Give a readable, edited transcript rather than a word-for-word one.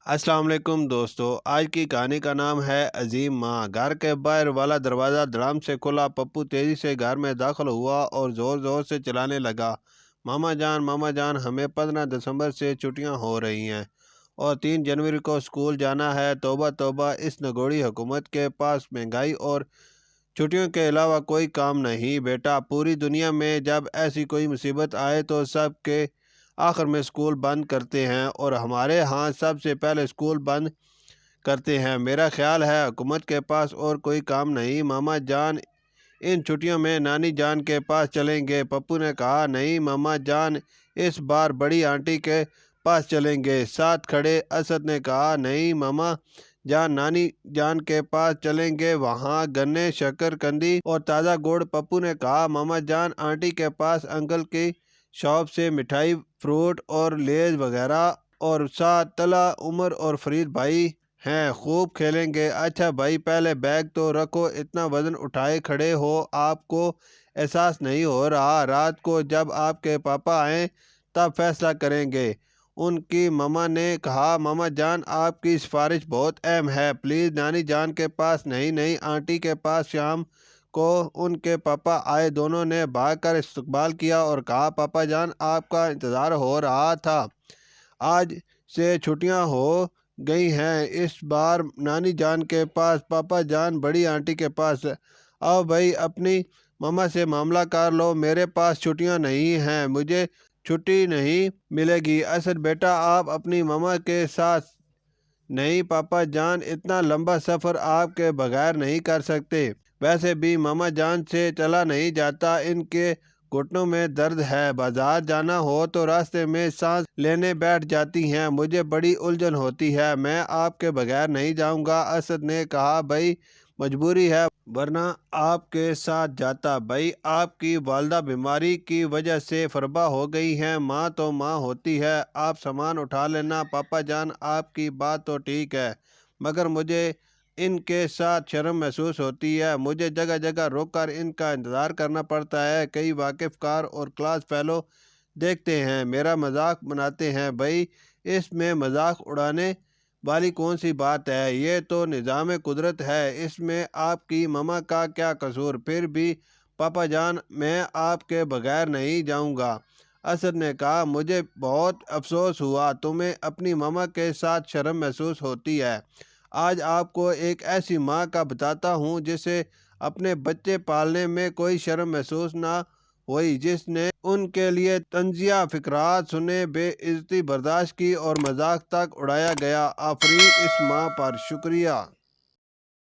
السلام علیکم دوستو، آج کی کہانی کا نام ہے عظیم ماں۔ گھر کے باہر والا دروازہ دھڑام سے کھلا۔ پپو تیزی سے گھر میں داخل ہوا اور زور زور سے چلانے لگا، ماما جان ہمیں 15 دسمبر سے چھٹیاں ہو رہی ہیں اور 3 جنوری کو اسکول جانا ہے۔ توبہ توبہ، اس نگوڑی حکومت کے پاس مہنگائی اور چھٹیوں کے علاوہ کوئی کام نہیں بیٹا۔ پوری دنیا میں جب ایسی کوئی مصیبت آئے تو سب کے آخر میں اسکول بند کرتے ہیں، اور ہمارے ہاں سب سے پہلے اسکول بند کرتے ہیں۔ میرا خیال ہے حکومت کے پاس اور کوئی کام نہیں۔ ماما جان ان چھٹیوں میں نانی جان کے پاس چلیں گے۔ پپو نے کہا، نہیں ماما جان، اس بار بڑی آنٹی کے پاس چلیں گے۔ ساتھ کھڑے اسد نے کہا، نہیں ماما جان، نانی جان کے پاس چلیں گے، وہاں گنے، شکر قندی اور تازہ گڑ۔ پپو نے کہا، ماما جان، آنٹی کے پاس انکل کی شاپ سے مٹھائی، فروٹ اور لیز وغیرہ، اور ساتھ طلحہ، عمر اور فرید بھائی ہیں، خوب کھیلیں گے۔ اچھا بھائی، پہلے بیگ تو رکھو، اتنا وزن اٹھائے کھڑے ہو، آپ کو احساس نہیں ہو رہا؟ رات کو جب آپ کے پاپا آئیں تب فیصلہ کریں گے۔ ان کی ماما نے کہا، ماما جان، آپ کی سفارش بہت اہم ہے، پلیز نانی جان کے پاس نہیں آنٹی کے پاس۔ شام کو ان کے پاپا آئے، دونوں نے بھاگ کر استقبال کیا اور کہا، پاپا جان، آپ کا انتظار ہو رہا تھا، آج سے چھٹیاں ہو گئی ہیں، اس بار نانی جان کے پاس، پاپا جان بڑی آنٹی کے پاس۔ آؤ بھائی، اپنی ماما سے معاملہ کر لو، میرے پاس چھٹیاں نہیں ہیں، مجھے چھٹی نہیں ملے گی۔ اسد بیٹا، آپ اپنی ماما کے ساتھ؟ نہیں پاپا جان، اتنا لمبا سفر آپ کے بغیر نہیں کر سکتے، ویسے بھی ماما جان سے چلا نہیں جاتا، ان کے گھٹنوں میں درد ہے، بازار جانا ہو تو راستے میں سانس لینے بیٹھ جاتی ہیں، مجھے بڑی الجھن ہوتی ہے، میں آپ کے بغیر نہیں جاؤں گا۔ اسد نے کہا، بھائی مجبوری ہے، ورنہ آپ کے ساتھ جاتا۔ بھائی، آپ کی والدہ بیماری کی وجہ سے فربا ہو گئی ہیں، ماں تو ماں ہوتی ہے، آپ سامان اٹھا لینا۔ پاپا جان، آپ کی بات تو ٹھیک ہے، مگر مجھے ان کے ساتھ شرم محسوس ہوتی ہے، مجھے جگہ جگہ رک کر ان کا انتظار کرنا پڑتا ہے، کئی واقف کار اور کلاس فیلو دیکھتے ہیں، میرا مذاق بناتے ہیں۔ بھائی، اس میں مذاق اڑانے والی کون سی بات ہے؟ یہ تو نظام قدرت ہے، اس میں آپ کی ماما کا کیا قصور؟ پھر بھی پاپا جان، میں آپ کے بغیر نہیں جاؤں گا۔ اسد نے کہا، مجھے بہت افسوس ہوا، تمہیں اپنی ماما کے ساتھ شرم محسوس ہوتی ہے، آج آپ کو ایک ایسی ماں کا بتاتا ہوں جسے اپنے بچے پالنے میں کوئی شرم محسوس نہ ہوئی، جس نے ان کے لیے طنزیہ فقرات سنے، بے عزتی برداشت کی اور مذاق تک اڑایا گیا۔ آفرین اس ماں پر، شکریہ۔